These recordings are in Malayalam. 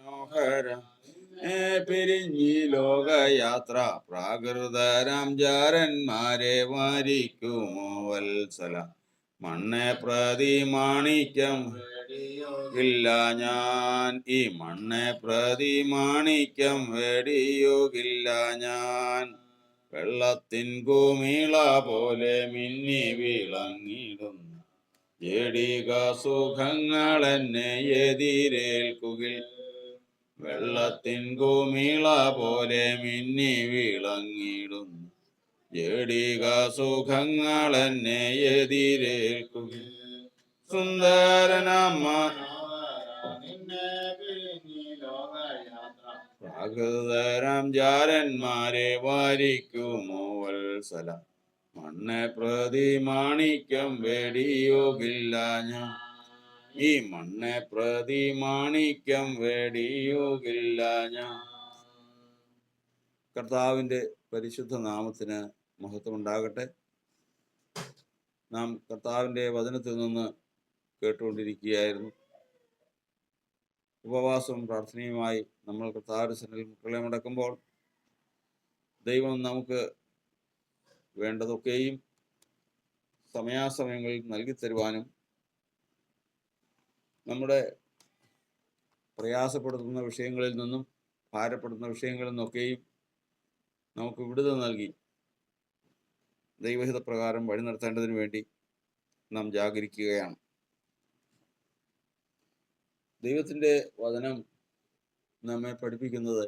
മനോഹര പിരിഞ്ഞി ലോകയാത്ര പ്രാകൃതരാം ജാരന്മാരെ വാരിക്കുമോ വത്സല മണ്ണെ പ്രതി മാണിക്യം ഇല്ല ഞാൻ ഈ മണ്ണെ പ്രതി മാണിക്യം വെടിയുകില്ല ഞാൻ വെള്ളത്തിൻ കുമിള പോലെ മിന്നി വിളങ്ങിടുന്നു ജഡിക സുഖങ്ങൾ എന്നെ എതിരേൽക്കുകിൽ വെള്ളത്തിൻ കുമിള പോലെ മിന്നി വിളങ്ങിടുന്നു ജഡിക സുഖങ്ങൾ എന്നെ എതിരേൽക്കുകിൽ സുന്ദരനമ്മ പ്രാകൃതരാം ജാരന്മാരെ വാരിക്കുമോ വത്സല മണ്ണെ പ്രതി മാണിക്യം വെടിയുകില്ല ഞാൻ ഈ മണ്ണെ പ്രതി മാണിക്യം വെടിയുകില്ല ഞാൻ. കർത്താവിൻ്റെ പരിശുദ്ധ നാമത്തിന് മഹത്വമുണ്ടാകട്ടെ. നാം കർത്താവിൻ്റെ വചനത്തിൽ നിന്ന് കേട്ടുകൊണ്ടിരിക്കുകയായിരുന്നു. ഉപവാസവും പ്രാർത്ഥനയുമായി നമ്മൾ കർത്താവിന്റെ സന്നിധിയിൽ മക്കളെ മുടക്കുമ്പോൾ ദൈവം നമുക്ക് വേണ്ടതൊക്കെയും സമയാസമയങ്ങളിൽ നൽകി തരുവാനും നമ്മുടെ പ്രയാസപ്പെടുത്തുന്ന വിഷയങ്ങളിൽ നിന്നും ഭാരപ്പെടുന്ന വിഷയങ്ങളിൽ നിന്നൊക്കെയും നമുക്ക് വിടുതൽ നൽകി ദൈവഹിത പ്രകാരം വഴി നടത്തേണ്ടതിന് വേണ്ടി നാം ജാഗരിക്കുകയാണ്. ദൈവത്തിൻ്റെ വചനം നമ്മെ പഠിപ്പിക്കുന്നത്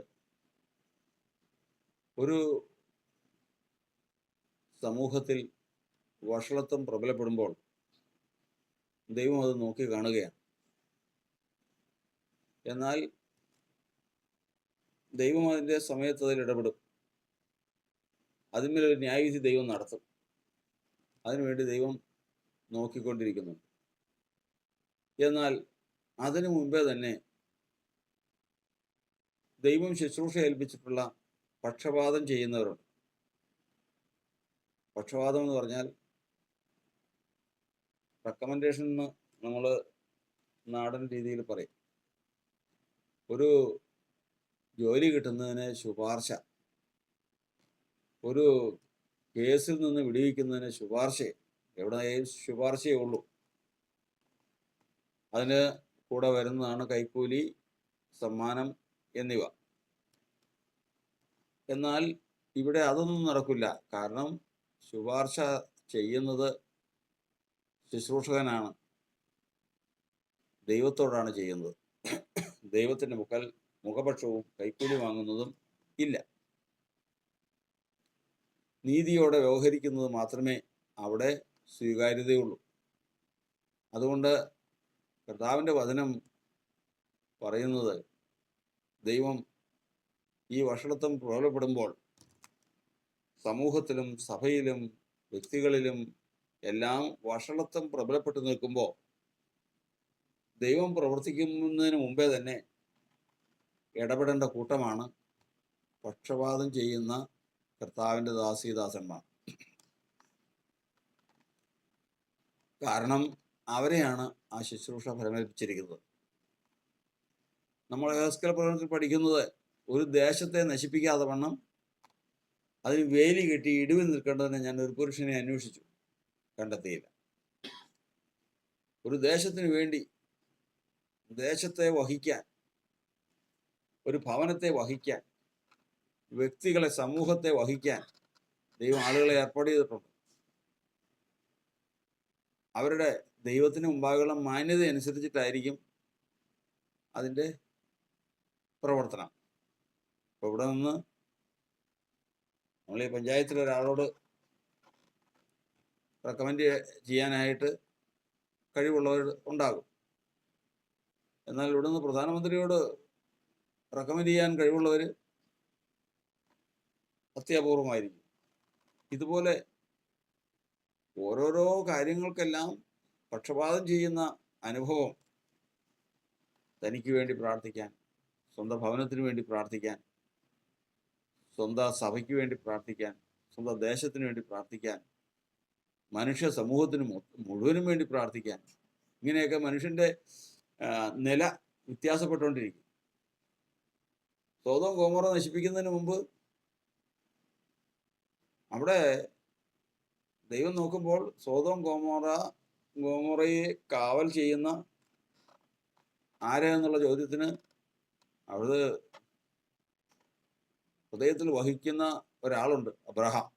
ഒരു സമൂഹത്തിൽ വഷളത്വം പ്രബലപ്പെടുമ്പോൾ ദൈവം അത് നോക്കി കാണുകയാണ്. എന്നാൽ ദൈവം അതിൻ്റെ സമയത്ത് അതിൽ ഇടപെടും. അതിന്മേലൊരു ന്യായവിധി ദൈവം നടത്തും. അതിനുവേണ്ടി ദൈവം നോക്കിക്കൊണ്ടിരിക്കുന്നുണ്ട്. എന്നാൽ അതിനു മുമ്പേ തന്നെ ദൈവം ശുശ്രൂഷ ഏൽപ്പിച്ചിട്ടുള്ള പക്ഷപാതം ചെയ്യുന്നവരുണ്ട്. പക്ഷപാതം എന്ന് പറഞ്ഞാൽ റെക്കമെൻഡേഷൻ എന്ന് നമ്മൾ നാടൻ രീതിയിൽ പറയും. ഒരു ജോലി കിട്ടുന്നതിന് ശുപാർശ, ഒരു കേസിൽ നിന്ന് വിടുവിക്കുന്നതിന് ശുപാർശ, എവിടെ ശുപാർശയേ ഉള്ളൂ. അതിന് കൂടെ വരുന്നതാണ് കൈക്കൂലി, സമ്മാനം എന്നിവ. എന്നാൽ ഇവിടെ അതൊന്നും നടക്കില്ല. കാരണം ശുപാർശ ചെയ്യുന്നത് ശുശ്രൂഷകനാണ്, ദൈവത്തോടാണ് ചെയ്യുന്നത്. ദൈവത്തിൻ്റെ മുഖൽ മുഖപക്ഷവും കൈക്കൂലി വാങ്ങുന്നതും ഇല്ല. നീതിയോടെ വ്യവഹരിക്കുന്നത് മാത്രമേ അവിടെ സ്വീകാര്യതയുള്ളൂ. അതുകൊണ്ട് കർത്താവിൻ്റെ വചനം പറയുന്നത് ദൈവം ഈ വഷളത്വം പ്രബലപ്പെടുമ്പോൾ സമൂഹത്തിലും സഭയിലും വ്യക്തികളിലും എല്ലാം വഷളത്വം പ്രബലപ്പെട്ടു നിൽക്കുമ്പോൾ ദൈവം പ്രവർത്തിക്കുന്നതിന് മുമ്പേ തന്നെ ഇടപെടേണ്ട കൂട്ടമാണ് പക്ഷപാതം ചെയ്യുന്ന കർത്താവിൻ്റെ ദാസീദാസന്മാർ. കാരണം അവരെയാണ് ആ ശുശ്രൂഷ ഫലമേൽപ്പിച്ചിരിക്കുന്നത്. നമ്മൾ ഹെസ്കേൽ പ്രവചനത്തിൽ പഠിക്കുന്നത് ഒരു ദേശത്തെ നശിപ്പിക്കാതെ വണ്ണം അതിന് വേലി കെട്ടി ഇടിവിൽ നിൽക്കേണ്ടതിന് ഞാൻ ഒരു പുരുഷനെ അന്വേഷിച്ചു, കണ്ടെത്തിയില്ല. ഒരു ദേശത്തിന് വേണ്ടി ദേശത്തെ വഹിക്കാൻ, ഒരു ഭവനത്തെ വഹിക്കാൻ, വ്യക്തികളെ, സമൂഹത്തെ വഹിക്കാൻ ദൈവം ആളുകളെ ഏർപ്പാട് ചെയ്തിട്ടുണ്ട്. അവരുടെ ദൈവത്തിന് മുമ്പാകെയുള്ള മാന്യത അനുസരിച്ചിട്ടായിരിക്കും അതിൻ്റെ പ്രവർത്തനം. അപ്പോൾ ഇവിടെ നിന്ന് നമ്മൾ ഈ പഞ്ചായത്തിൽ ഒരാളോട് റെക്കമെൻഡ് ചെയ്യാനായിട്ട് കഴിവുള്ളവർ ഉണ്ടാകും. എന്നാൽ ഇവിടെ നിന്ന് പ്രധാനമന്ത്രിയോട് റെക്കമെൻഡ് ചെയ്യാൻ കഴിവുള്ളവർ അത്യപൂർവമായിരിക്കും. ഇതുപോലെ ഓരോരോ കാര്യങ്ങൾക്കെല്ലാം പക്ഷപാതം ചെയ്യുന്ന അനുഭവം തനിക്ക് വേണ്ടി പ്രാർത്ഥിക്കാൻ, സ്വന്തം ഭവനത്തിന് വേണ്ടി പ്രാർത്ഥിക്കാൻ, സ്വന്തം സഭയ്ക്ക് വേണ്ടി പ്രാർത്ഥിക്കാൻ, സ്വന്തം ദേശത്തിന് വേണ്ടി പ്രാർത്ഥിക്കാൻ, മനുഷ്യ സമൂഹത്തിന് മുഴുവനും വേണ്ടി പ്രാർത്ഥിക്കാൻ, ഇങ്ങനെയൊക്കെ മനുഷ്യൻ്റെ നില വ്യത്യാസപ്പെട്ടുകൊണ്ടിരിക്കും. സോദോം ഗോമോറ നശിപ്പിക്കുന്നതിന് മുമ്പ് അവിടെ ദൈവം നോക്കുമ്പോൾ സോദോം ഗോമോറയെ കാവൽ ചെയ്യുന്ന ആരെന്നുള്ള ചോദ്യത്തിന് അവിടെ ഹൃദയത്തിൽ വഹിക്കുന്ന ഒരാളുണ്ട്, അബ്രഹാം.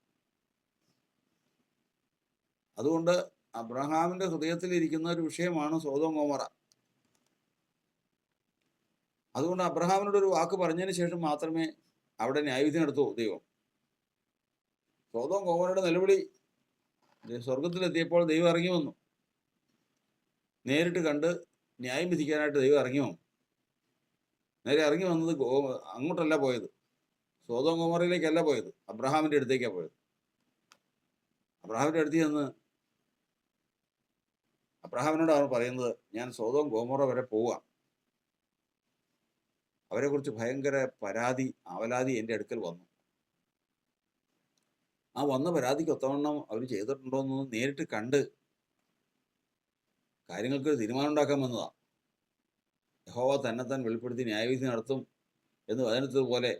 അതുകൊണ്ട് അബ്രഹാമിന്റെ ഹൃദയത്തിൽ ഇരിക്കുന്ന ഒരു വിഷയമാണ് സോദോം ഗോമോറ. അതുകൊണ്ട് അബ്രഹാമിനോട് ഒരു വാക്ക് പറഞ്ഞതിന് ശേഷം മാത്രമേ അവിടെ ന്യായവിധി നടത്തൂ ദൈവം. സോദോം ഗോമോറയുടെ നിലവിളി സ്വർഗത്തിലെത്തിയപ്പോൾ ദൈവം ഇറങ്ങി വന്നു. നേരിട്ട് കണ്ട് ന്യായം വിധിക്കാനായിട്ട് ദൈവം ഇറങ്ങി വന്നു. നേരെ ഇറങ്ങി വന്നത് അങ്ങോട്ടല്ല പോയത്, സോദോം ഗോമോറയിലേക്കല്ല പോയത്, അബ്രഹാമിന്റെ അടുത്തേക്കാണ് പോയത്. അബ്രഹാമിന്റെ അടുത്ത് ചെന്ന് അബ്രഹാമിനോട് അവർ പറയുന്നത്, ഞാൻ സോദോം ഗോമോറ വരെ പോവുക, അവരെക്കുറിച്ച് ഭയങ്കര ആവലാതി എൻ്റെ അടുക്കൽ വന്നു. ആ വന്ന പരാതിക്ക് ഒത്തവണ്ണം അവർ ചെയ്തിട്ടുണ്ടോ എന്ന് നേരിട്ട് കണ്ട് കാര്യങ്ങൾക്ക് ഒരു തീരുമാനം ഉണ്ടാക്കാൻ വന്നതാ. യഹോവ തന്നെത്താൻ വെളിപ്പെടുത്തി ന്യായവിധി നടത്തും എന്ന് വചനത്തതുപോലെ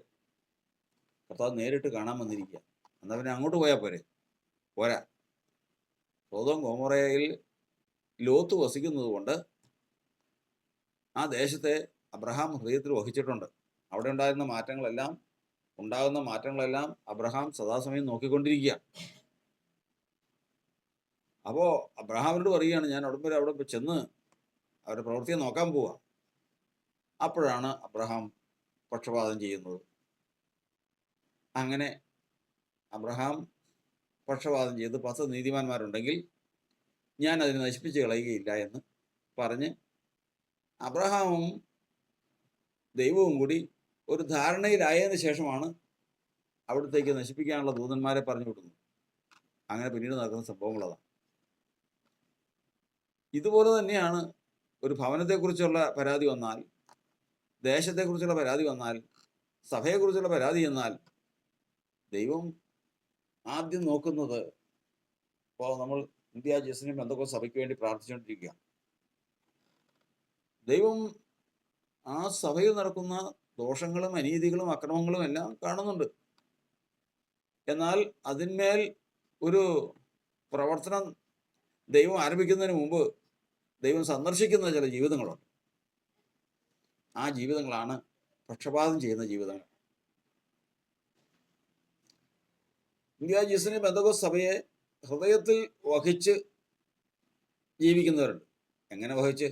കർത്താവ് നേരിട്ട് കാണാൻ വന്നിരിക്കുക. എന്നാൽ പിന്നെ അങ്ങോട്ട് പോയാൽ പോരാ. സോദോം ഗോമോറയിൽ ലോത്ത് വസിക്കുന്നത് കൊണ്ട് ആ ദേശത്തെ അബ്രഹാം ഹൃദയത്തിൽ വഹിച്ചിട്ടുണ്ട്. അവിടെ ഉണ്ടാകുന്ന മാറ്റങ്ങളെല്ലാം അബ്രഹാം സദാസമയം നോക്കിക്കൊണ്ടിരിക്കുക. അപ്പോൾ അബ്രഹാമിനോട് പറയുകയാണ്, ഞാൻ അവിടെ ചെന്ന് അവരുടെ പ്രവൃത്തിയെ നോക്കാൻ പോവുക. അപ്പോഴാണ് അബ്രഹാം പക്ഷപാതം ചെയ്യുന്നത്. അങ്ങനെ അബ്രഹാം പക്ഷപാതം ചെയ്ത് 10 നീതിമാന്മാരുണ്ടെങ്കിൽ ഞാൻ അതിനെ നശിപ്പിച്ച് കളയുകയില്ല എന്ന് പറഞ്ഞ് അബ്രഹാമും ദൈവവും കൂടി ഒരു ധാരണയിലായതിനു ശേഷമാണ് അവിടത്തേക്ക് നശിപ്പിക്കാനുള്ള ദൂതന്മാരെ പറഞ്ഞു വിടുന്നത്. അങ്ങനെ പിന്നീട് നടക്കുന്ന സംഭവങ്ങളതാണ്. ഇതുപോലെ തന്നെയാണ് ഒരു ഭവനത്തെക്കുറിച്ചുള്ള പരാതി വന്നാൽ, ദേശത്തെക്കുറിച്ചുള്ള പരാതി വന്നാൽ, സഭയെക്കുറിച്ചുള്ള പരാതി എന്നാൽ ദൈവം ആദ്യം നോക്കുന്നത്, ഇപ്പോൾ നമ്മൾ ഇന്ത്യ ജസ്റ്റിനും പെന്തക്കോസ്ത് സഭയ്ക്ക് വേണ്ടി പ്രാർത്ഥിച്ചുകൊണ്ടിരിക്കുക. ദൈവം ആ സഭയിൽ നടക്കുന്ന ദോഷങ്ങളും അനീതികളും അക്രമങ്ങളും എല്ലാം കാണുന്നുണ്ട്. എന്നാൽ അതിന്മേൽ ഒരു പ്രവർത്തനം ദൈവം ആരംഭിക്കുന്നതിന് മുമ്പ് ദൈവം സന്ദർശിക്കുന്ന ചില ജീവിതങ്ങളുണ്ട്. ആ ജീവിതങ്ങളാണ് പക്ഷപാതം ചെയ്യുന്ന ജീവിതങ്ങൾ. ഇന്ത്യ ജീസസിനെ പെന്തക്കോസ്ത് സഭയെ ഹൃദയത്തിൽ വഹിച്ച് ജീവിക്കുന്നവരുണ്ട്. എങ്ങനെ വഹിച്ച്?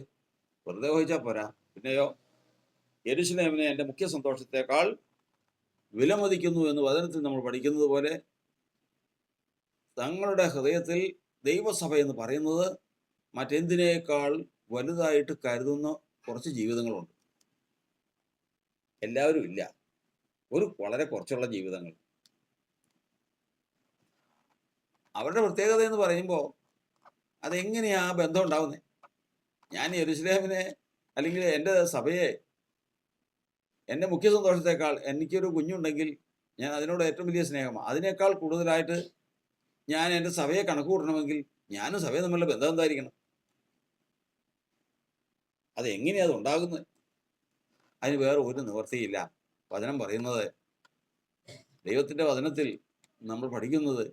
വെറുതെ വഹിച്ചാൽ പോരാ, പിന്നെയോ യെരൂശലേമിനെ എൻ്റെ മുഖ്യ സന്തോഷത്തെക്കാൾ വിലമതിക്കുന്നു എന്ന് വചനത്തിൽ നമ്മൾ പഠിക്കുന്നത് പോലെ തങ്ങളുടെ ഹൃദയത്തിൽ ദൈവസഭ എന്ന് പറയുന്നത് മറ്റെന്തിനേക്കാൾ വലുതായിട്ട് കരുതുന്ന കുറച്ച് ജീവിതങ്ങളുണ്ട്. എല്ലാവരും ഇല്ല, വളരെ കുറച്ചുള്ള ജീവിതങ്ങൾ. അവരുടെ പ്രത്യേകത എന്ന് പറയുമ്പോൾ അതെങ്ങനെയാ ബന്ധം ഉണ്ടാവുന്നത്? ഞാൻ യെരൂശലേമിനെ അല്ലെങ്കിൽ എൻ്റെ സഭയെ എൻ്റെ മുഖ്യ സന്തോഷത്തെക്കാൾ, എനിക്കൊരു കുഞ്ഞുണ്ടെങ്കിൽ ഞാൻ അതിനോട് ഏറ്റവും വലിയ സ്നേഹമാണ്. അതിനേക്കാൾ കൂടുതലായിട്ട് ഞാൻ എൻ്റെ സഭയെ കണക്ക് കൂട്ടണമെങ്കിൽ ഞാനും സഭയും തമ്മിലുള്ള ബന്ധം എന്തായിരിക്കണം? അതെങ്ങനെയാണ് അത് ഉണ്ടാകുന്നത്? അതിന് വേറെ ഒരു നിവൃത്തിയില്ല. വചനം പറയുന്നത്, ദൈവത്തിൻ്റെ വചനത്തിൽ നമ്മൾ പഠിക്കുന്നത്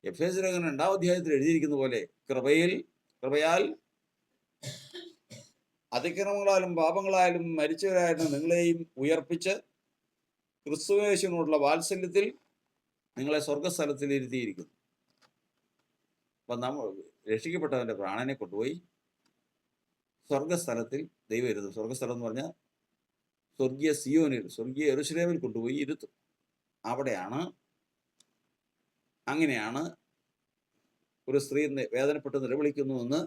എഫേസ്യ ലേഖനം 2-ാം അധ്യായത്തിൽ എഴുതിയിരിക്കുന്ന പോലെ കൃപയാൽ അതിക്രമങ്ങളാലും പാപങ്ങളായാലും മരിച്ചവരായിരുന്ന നിങ്ങളെയും ഉയർപ്പിച്ച് ക്രിസ്തുയേശുവിനോടുള്ള വാത്സല്യത്തിൽ നിങ്ങളെ സ്വർഗസ്ഥലത്തിൽ ഇരുത്തിയിരിക്കുന്നു. അപ്പം നമ്മൾ രക്ഷിക്കപ്പെട്ടവൻ്റെ പ്രാണനെ കൊണ്ടുപോയി സ്വർഗസ്ഥലത്തിൽ ദൈവം ഇരുത്തും. സ്വർഗസ്ഥലം എന്ന് പറഞ്ഞാൽ സ്വർഗീയ സിയോനിൽ, സ്വർഗീയ യെരൂശലേമിൽ കൊണ്ടുപോയി ഇരുത്തും. അങ്ങനെയാണ് ഒരു സ്ത്രീ വേദനപ്പെട്ട് നിലവിളിക്കുന്നുവെന്ന്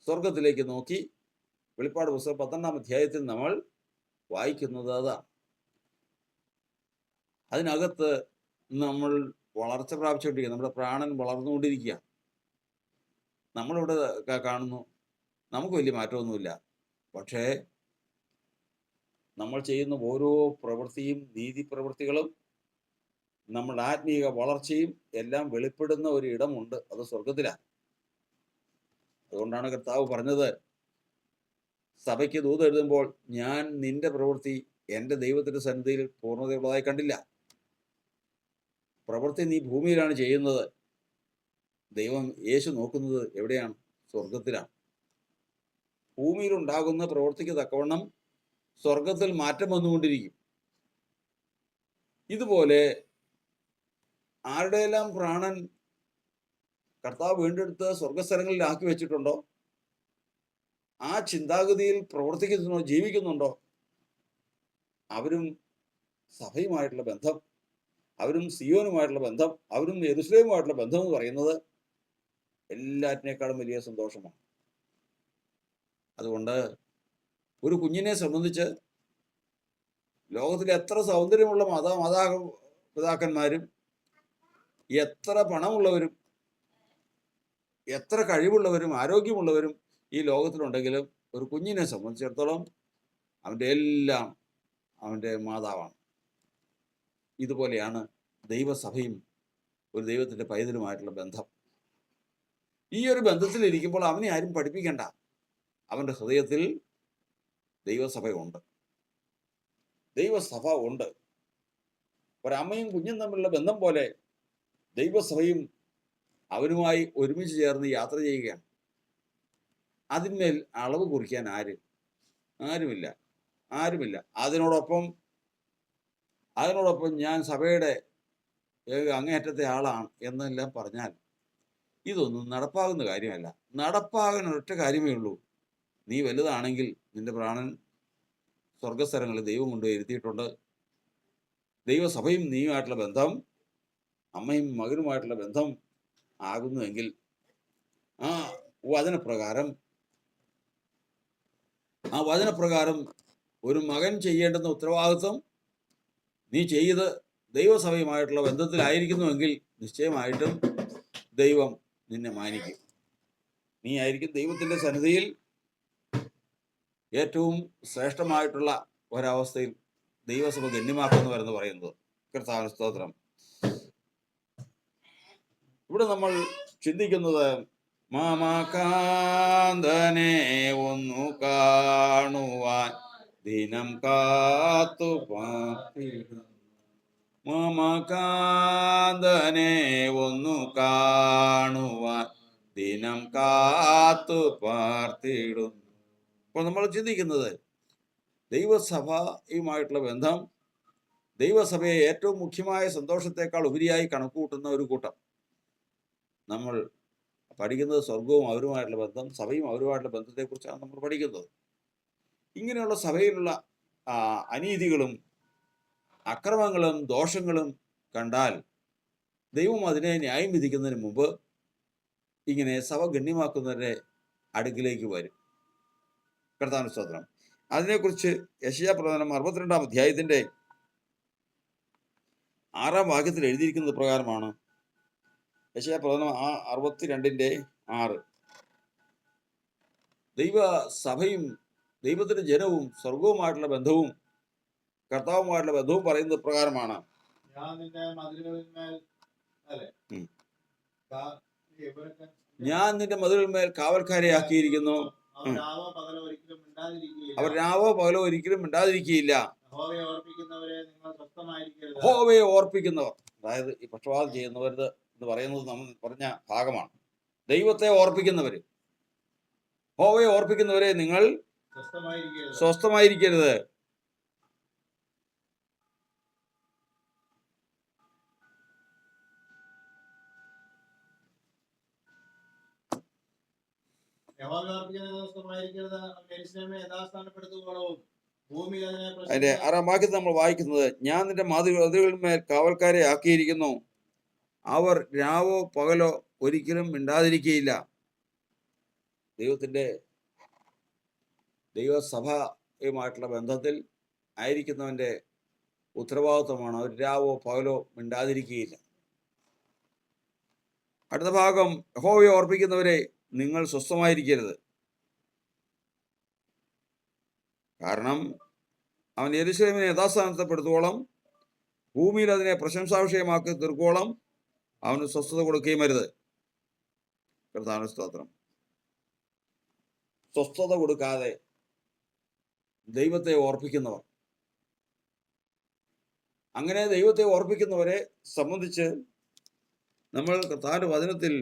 സ്വർഗത്തിലേക്ക് നോക്കി വെളിപ്പാട് പുസ്തകം 12-ാം അധ്യായത്തിൽ നമ്മൾ വായിക്കുന്നത്. അതാണ്. അതിനകത്ത് നമ്മൾ വളർച്ച പ്രാപിച്ചുകൊണ്ടിരിക്കുക, നമ്മുടെ പ്രാണൻ വളർന്നുകൊണ്ടിരിക്കുക. നമ്മളിവിടെ കാണുന്നു, നമുക്ക് വലിയ മാറ്റമൊന്നുമില്ല. പക്ഷേ നമ്മൾ ചെയ്യുന്ന ഓരോ പ്രവൃത്തിയും, നീതി പ്രവൃത്തികളും, നമ്മുടെ ആത്മീയ വളർച്ചയും എല്ലാം വെളിപ്പെടുന്ന ഒരു ഇടമുണ്ട്, അത് സ്വർഗത്തിലാണ്. അതുകൊണ്ടാണ് കർത്താവ് പറഞ്ഞത്, സഭയ്ക്ക് ദൂത് എഴുതുമ്പോൾ ഞാൻ നിന്റെ പ്രവൃത്തി എൻ്റെ ദൈവത്തിൻ്റെ സന്നിധിയിൽ പൂർണ്ണതയുള്ളതായി കണ്ടില്ല. പ്രവൃത്തി നീ ഭൂമിയിലാണ് ചെയ്യുന്നത്. ദൈവം യേശു നോക്കുന്നത് എവിടെയാണ്? സ്വർഗത്തിലാണ്. ഭൂമിയിൽ ഉണ്ടാകുന്ന പ്രവൃത്തിക്ക് തക്കവണ്ണം സ്വർഗത്തിൽ മാറ്റം വന്നുകൊണ്ടിരിക്കും. ഇതുപോലെ ആരുടെയെല്ലാം പ്രാണൻ കർത്താവ് വീണ്ടെടുത്ത് സ്വർഗസ്ഥലങ്ങളിൽ ആക്കി വെച്ചിട്ടുണ്ടോ, ആ ചിന്താഗതിയിൽ പ്രവർത്തിക്കുന്നുണ്ടോ, ജീവിക്കുന്നുണ്ടോ, അവരും സഭയുമായിട്ടുള്ള ബന്ധം, അവരും സിയോനുമായിട്ടുള്ള ബന്ധം, അവരും യെരൂശലേമുമായിട്ടുള്ള ബന്ധം എന്ന് പറയുന്നത് എല്ലാറ്റിനേക്കാളും വലിയ സന്തോഷമാണ്. അതുകൊണ്ട് ഒരു കുഞ്ഞിനെ സംബന്ധിച്ച് ലോകത്തിലെ എത്ര സൗന്ദര്യമുള്ള മാതാപിതാക്കന്മാരും എത്ര പണമുള്ളവരും എത്ര കഴിവുള്ളവരും ആരോഗ്യമുള്ളവരും ഈ ലോകത്തിലുണ്ടെങ്കിലും ഒരു കുഞ്ഞിനെ സംബന്ധിച്ചിടത്തോളം അവൻ്റെ എല്ലാം അവൻ്റെ മാതാവാണ്. ഇതുപോലെയാണ് ദൈവസഭയും ഒരു ദൈവത്തിൻ്റെ പൈതലുമായിട്ടുള്ള ബന്ധം. ഈ ഒരു ബന്ധത്തിലിരിക്കുമ്പോൾ അവനെ ആരും പഠിപ്പിക്കേണ്ട. അവൻ്റെ ഹൃദയത്തിൽ ദൈവസഭയുണ്ട്, ദൈവസഭ ഉണ്ട്. ഒരമ്മയും കുഞ്ഞും തമ്മിലുള്ള ബന്ധം പോലെ ദൈവസഭയും അവനുമായി ഒരുമിച്ച് ചേർന്ന് യാത്ര ചെയ്യുകയാണ്. അതിന്മേൽ അളവ് കുറിക്കാൻ ആരുമില്ല. അതിനോടൊപ്പം ഞാൻ സഭയുടെ അങ്ങേയറ്റത്തെ ആളാണ് എന്നെല്ലാം പറഞ്ഞാൽ ഇതൊന്നും നടപ്പാകുന്ന കാര്യമല്ല. നടപ്പാകാൻ ഒറ്റ കാര്യമേ ഉള്ളൂ. നീ വലുതാണെങ്കിൽ നിന്റെ പ്രാണൻ സ്വർഗസ്ഥലങ്ങളിൽ ദൈവം കൊണ്ടുപോയി ഇരുത്തിയിട്ടുണ്ട്. ദൈവസഭയും നീയുമായിട്ടുള്ള ബന്ധം, അമ്മയും മകനുമായിട്ടുള്ള ബന്ധം ആകുന്നുവെങ്കിൽ ആ വചനപ്രകാരം ഒരു മകൻ ചെയ്യേണ്ടുന്ന ഉത്തരവാദിത്വം നീ ചെയ്ത് ദൈവസഭയുമായിട്ടുള്ള ബന്ധത്തിലായിരിക്കുന്നുവെങ്കിൽ നിശ്ചയമായിട്ടും ദൈവം നിന്നെ മാനിക്കും. നീ ആയിരിക്കും ദൈവത്തിൻ്റെ സന്നിധിയിൽ ഏറ്റവും ശ്രേഷ്ഠമായിട്ടുള്ള ഒരവസ്ഥയിൽ ദൈവസഭ ഗണ്യമാക്കുന്നവരെന്ന് പറയുന്നത്. കർത്താവിന് സ്തോത്രം. ഇവിടെ നമ്മൾ ചിന്തിക്കുന്നത് മാമാകാന്തനെ ഒന്നു കാണുവാൻ ദിനം കാത്തു മാമാകാന്തനെ ഒന്നു കാണുവാൻ ദിനം കാത്തു പാർത്തിടുന്നു. അപ്പോൾ നമ്മൾ ചിന്തിക്കുന്നത് ദൈവസഭയുമായിട്ടുള്ള ബന്ധം, ദൈവസഭയെ ഏറ്റവും മുഖ്യമായ സന്തോഷത്തെക്കാൾ ഉപരിയായി കണക്കുകൂട്ടുന്ന ഒരു കൂട്ടം. നമ്മൾ പഠിക്കുന്നത് സ്വർഗവും അവരുമായിട്ടുള്ള ബന്ധം, സഭയും അവരുമായിട്ടുള്ള ബന്ധത്തെക്കുറിച്ചാണ് നമ്മൾ പഠിക്കുന്നത്. ഇങ്ങനെയുള്ള സഭയിലുള്ള അനീതികളും അക്രമങ്ങളും ദോഷങ്ങളും കണ്ടാൽ ദൈവം അതിനെ ന്യായം വിധിക്കുന്നതിന് മുമ്പ് ഇങ്ങനെ സഭ ഗണ്യമാക്കുന്നവരുടെ അടുക്കിലേക്ക് വരും. കർത്താവിന്റെ സ്തോത്രം. അതിനെക്കുറിച്ച് യെശയ്യാപ്രവചനം 62-ാം അധ്യായത്തിന്റെ 6-ാം വാക്യത്തിൽ എഴുതിയിരിക്കുന്നത് പ്രകാരമാണ്. യെശയ്യാപ്രവചനം 62:6. ദൈവസഭയും ദൈവത്തിന്റെ ജനവും സ്വർഗവുമായിട്ടുള്ള ബന്ധവും കർത്താവുമായിട്ടുള്ള ബന്ധവും പറയുന്നത് പ്രകാരമാണ്. ഞാൻ നിന്റെ മതിലിന്മേൽ കാവൽക്കാരെ ആക്കിയിരിക്കുന്നു. അവർ രാവോ പകലോ ഒരിക്കലും മിണ്ടാതിരിക്കുകയില്ല. യഹോവയെ ഓർപ്പിക്കുന്നവർ, അതായത് ഈ പക്ഷപാതം ചെയ്യുന്നവർ എന്ന് പറയുന്നത് നമ്മൾ പറഞ്ഞ ഭാഗമാണ്. ദൈവത്തെ ഓർപ്പിക്കുന്നവര്, യഹോവയെ ഓർപ്പിക്കുന്നവരെ നിങ്ങൾ സ്വസ്ഥമായിരിക്കരുത്. അതിന്റെ 6-ാം വാക്യത്തിൽ നമ്മൾ വായിക്കുന്നത്, ഞാൻ നിന്റെ മതിലുകളിന്മേൽ കാവൽക്കാരെ ആക്കിയിരിക്കുന്നു. അവർ രാവോ പകലോ ഒരിക്കലും മിണ്ടാതിരിക്കുകയില്ല. ദൈവസഭയുമായിട്ടുള്ള ബന്ധത്തിൽ ആയിരിക്കുന്നവന്റെ ഉത്തരവാദിത്വമാണ് അവർ രാവോ പകലോ മിണ്ടാതിരിക്കുകയില്ല. അടുത്ത ഭാഗം, യഹോവയെ ഓർപ്പിക്കുന്നവരെ നിങ്ങൾ സ്വസ്ഥമായിരിക്കരുത്. കാരണം അവൻ യെരൂശലേമിനെ യഥാസ്ഥാനത്തെപ്പെടുത്തോളം, ഭൂമിയിൽ അതിനെ പ്രശംസാവിഷയമാക്കി തീർക്കോളം അവന് സ്വസ്ഥത കൊടുക്കുകയും അരുത്. കർത്താവിന്റെ സ്തോത്രം. സ്വസ്ഥത കൊടുക്കാതെ ദൈവത്തെ ഓർപ്പിക്കുന്നവർ, അങ്ങനെ ദൈവത്തെ ഓർപ്പിക്കുന്നവരെ സംബന്ധിച്ച് നമ്മൾ കർത്താവിന്റെ വചനത്തിൽ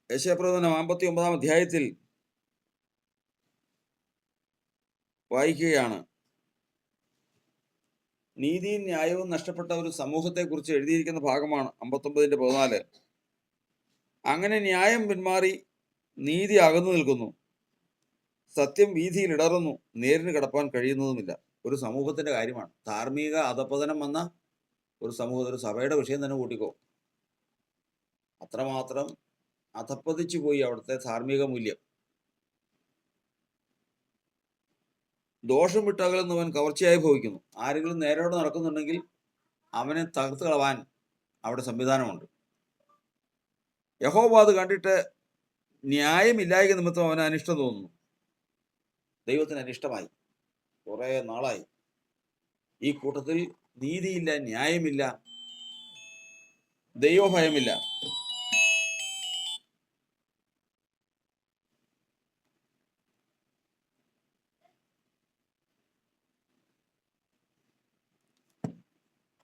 യെശയ്യാപ്രവചനം 59 അധ്യായത്തിൽ വായിക്കുകയാണ്. നീതിയും ന്യായവും നഷ്ടപ്പെട്ട ഒരു സമൂഹത്തെ കുറിച്ച് എഴുതിയിരിക്കുന്ന ഭാഗമാണ് 59:14. അങ്ങനെ ന്യായം പിന്മാറി നീതി അകന്നു നിൽക്കുന്നു, സത്യം വീഥിയിൽ ഇടറുന്നു, നേരിന് കിടപ്പാൻ കഴിയുന്നതുമില്ല. ഒരു സമൂഹത്തിന്റെ കാര്യമാണ്. ധാർമ്മിക അധപതനം വന്ന ഒരു സമൂഹത്തിൽ, ഒരു സഭയുടെ വിഷയം തന്നെ കൂട്ടിക്കോ, അത്രമാത്രം അധപ്പതിച്ചു പോയി അവിടുത്തെ ധാർമ്മിക മൂല്യം. ദോഷം വിട്ടകലുന്നവൻ കവർച്ചയായി ഭവിക്കുന്നു. ആരെങ്കിലും നേരോടെ നടക്കുന്നുണ്ടെങ്കിൽ അവനെ തകർത്ത് കളവാൻ അവിടെ സംവിധാനമുണ്ട്. യഹോവ അത് കണ്ടിട്ട് ന്യായമില്ലായ്ക നിമിത്തം അവന് അനിഷ്ടം തോന്നുന്നു. ദൈവത്തിന് അനിഷ്ടമായി. കുറെ നാളായി ഈ കൂട്ടത്തിൽ നീതിയില്ല, ന്യായമില്ല, ദൈവഭയമില്ല.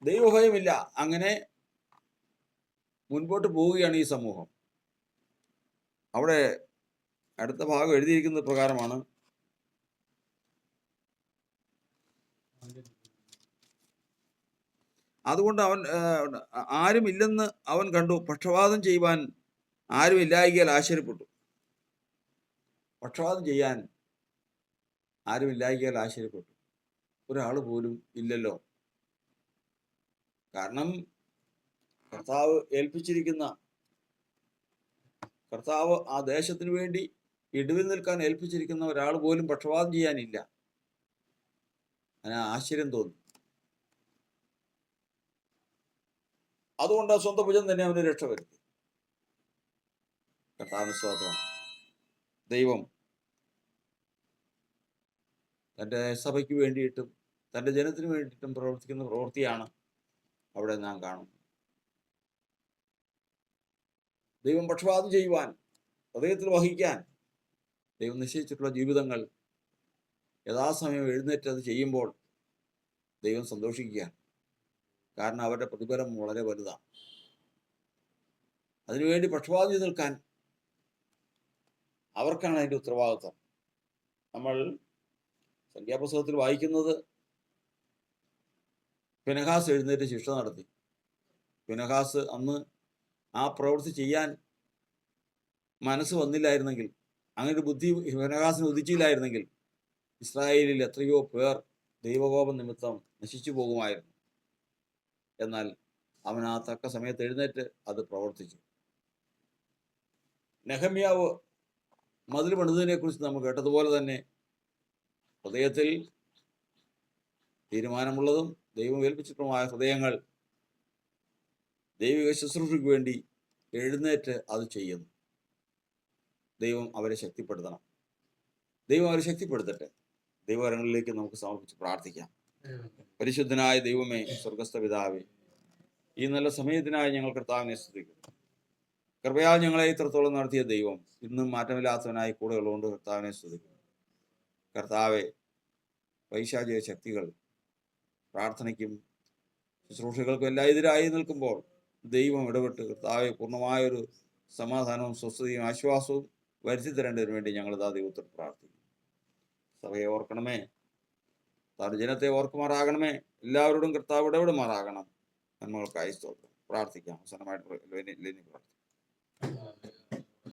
ദൈവഭയമില്ല. അങ്ങനെ മുൻപോട്ട് പോവുകയാണ് ഈ സമൂഹം. അവിടെ അടുത്ത ഭാഗം എഴുതിയിരിക്കുന്നത് പ്രകാരമാണ്. അതുകൊണ്ട് അവൻ ആരുമില്ലെന്ന് അവൻ കണ്ടു, പക്ഷപാതം ചെയ്യുവാൻ ആരുമില്ലായികയാൽ ആശ്ചര്യപ്പെട്ടു. പക്ഷപാതം ചെയ്യാൻ ആരുമില്ലായികയാൽ ആശ്ചര്യപ്പെട്ടു. ഒരാൾ പോലും ഇല്ലല്ലോ. കാരണം കർത്താവ് ഏൽപ്പിച്ചിരിക്കുന്ന, കർത്താവ് ആ ദേശത്തിന് വേണ്ടി ഇടിവിൽ നിൽക്കാൻ ഏൽപ്പിച്ചിരിക്കുന്ന ഒരാൾ പോലും പക്ഷപാതം ചെയ്യാനില്ല. അതിന് ആശ്ചര്യം തോന്നി. അതുകൊണ്ട് ആ സ്വന്തം ഭുജം തന്നെ അവന് രക്ഷ വരുത്തി. കർത്താവിന് സ്തോത്രം. ദൈവം തൻ്റെ സഭയ്ക്ക് വേണ്ടിയിട്ടും തൻ്റെ ജനത്തിന് വേണ്ടിയിട്ടും പ്രവർത്തിക്കുന്ന പ്രവൃത്തിയാണ് അവിടെ നാം കാണുന്നത്. ദൈവം പക്ഷപാതം ചെയ്യുവാൻ, ഹൃദയത്തിൽ വഹിക്കാൻ ദൈവം നിശ്ചയിച്ചിട്ടുള്ള ജീവിതങ്ങൾ യഥാസമയം എഴുന്നേറ്റ് അത് ചെയ്യുമ്പോൾ ദൈവം സന്തോഷിക്കുകയാണ്. കാരണം അവരുടെ പ്രതിഫലം വളരെ വലുതാണ്. അതിനുവേണ്ടി പക്ഷപാതം ചെയ്ത് നിൽക്കാൻ അവർക്കാണ് അതിൻ്റെ ഉത്തരവാദിത്വം. നമ്മൾ സംഖ്യാപുസ്തകത്തിൽ വായിക്കുന്നത് ഫിനെഹാസ് എഴുന്നേറ്റ് ശിക്ഷ നടത്തി. ഫിനെഹാസ് അന്ന് ആ പ്രവൃത്തി ചെയ്യാൻ മനസ്സ് വന്നില്ലായിരുന്നെങ്കിൽ, അങ്ങനെ ഒരു ബുദ്ധി ഫിനെഹാസിന് ഉദിച്ചില്ലായിരുന്നെങ്കിൽ ഇസ്രായേലിൽ എത്രയോ പേർ ദൈവകോപം നിമിത്തം നശിച്ചു പോകുമായിരുന്നു. എന്നാൽ അവൻ ആ തക്ക സമയത്ത് എഴുന്നേറ്റ് അത് പ്രവർത്തിച്ചു. നെഹമ്യാവ് മതിൽ പണിതിനെ കുറിച്ച് നമ്മൾ കേട്ടതുപോലെ തന്നെ ഹൃദയത്തിൽ തീരുമാനമുള്ളതും ദൈവം ഏൽപ്പിച്ചിട്ടുമായ ഹൃദയങ്ങൾ ദൈവിക ശുശ്രൂഷയ്ക്ക് വേണ്ടി എഴുന്നേറ്റ് അത് ചെയ്യുന്നു. ദൈവം അവരെ ശക്തിപ്പെടുത്തണം. ദൈവം അവരെ ശക്തിപ്പെടുത്തട്ടെ. ദൈവകരങ്ങളിലേക്ക് നമുക്ക് സമർപ്പിച്ച് പ്രാർത്ഥിക്കാം. പരിശുദ്ധനായ ദൈവമേ, സ്വർഗസ്ഥ പിതാവേ, ഈ നല്ല സമയത്തിനായി ഞങ്ങൾ കർത്താവിനെ സ്തുതിക്കുന്നു. കൃപയാൽ ഞങ്ങളെ ഇത്രത്തോളം നടത്തിയ ദൈവം ഇന്നും മാറ്റമില്ലാത്തവനായി കൂടെ ഉള്ളതുകൊണ്ട് കർത്താവിനെ സ്തുതിക്കുന്നു. കർത്താവെ, പൈശാചിക ശക്തികൾ പ്രാർത്ഥനയ്ക്കും ശുശ്രൂഷകൾക്കും എല്ലാം എതിരായി നിൽക്കുമ്പോൾ ദൈവം ഇടപെട്ട് കർത്താവെ പൂർണ്ണമായൊരു സമാധാനവും സ്വസ്ഥതയും ആശ്വാസവും വരുത്തി തരേണ്ടതിന് വേണ്ടി ഞങ്ങളിതാ ദൈവത്തിൽ പ്രാർത്ഥിക്കുന്നു. സഭയെ ഓർക്കണമേ, താൻ ജനത്തെ ഓർക്കുമാറാകണമേ. എല്ലാവരോടും കർത്താവ് ഇടപെടുമാറാകണം. നന്മകൾക്കായി സ്തോത്രം. പ്രാർത്ഥിക്കാം. അവസാനമായിട്ട് പ്രാർത്ഥിക്കാം.